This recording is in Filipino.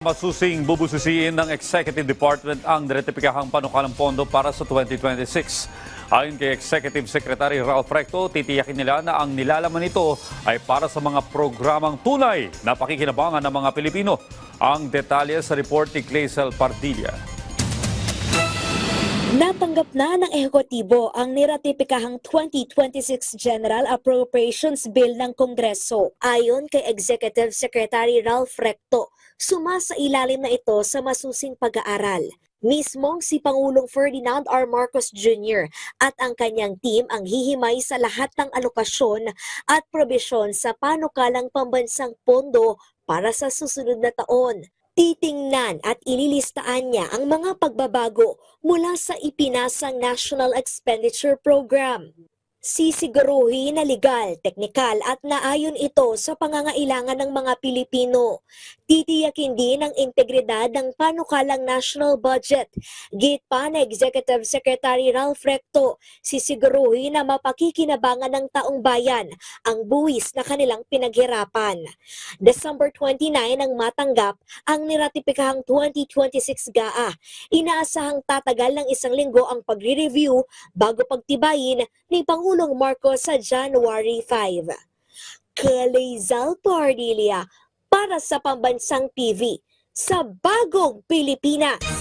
Masusing bubusisiin ng Executive Department ang niretipikahang panukalang pondo para sa 2026. Ayon kay Executive Secretary Ralph Recto, titiyakin nila na ang nilalaman nito ay para sa mga programang tunay na pakikinabangan ng mga Pilipino. Ang detalye sa report ni Clazel Pardilla. Natanggap na ng ehekutibo ang niratipikahang 2026 General Appropriations Bill ng Kongreso. Ayon kay Executive Secretary Ralph Recto, sumasailalim na ito sa masusing pag-aaral. Mismong si Pangulong Ferdinand R. Marcos Jr. at ang kanyang team ang hihimay sa lahat ng alokasyon at probisyon sa panukalang pambansang pondo para sa susunod na taon. Titingnan at ililistaan niya ang mga pagbabago mula sa ipinasang National Expenditure Program. Sisiguruhin na legal, teknikal at naayon ito sa pangangailangan ng mga Pilipino. Titiyakin din ang integridad ng panukalang national budget. Git pa na Executive Secretary Ralph Recto, sisiguruhin na mapakikinabangan ng taong bayan ang buwis na kanilang pinaghirapan. December 29 ang matanggap ang niratipikahang 2026 GAA. Inaasahang tatagal ng 1 linggo ang pagre-review bago pagtibayin ni Pangulong Marcos sa January 5. Clazel Pardilla para sa Pambansang TV sa Bagong Pilipinas.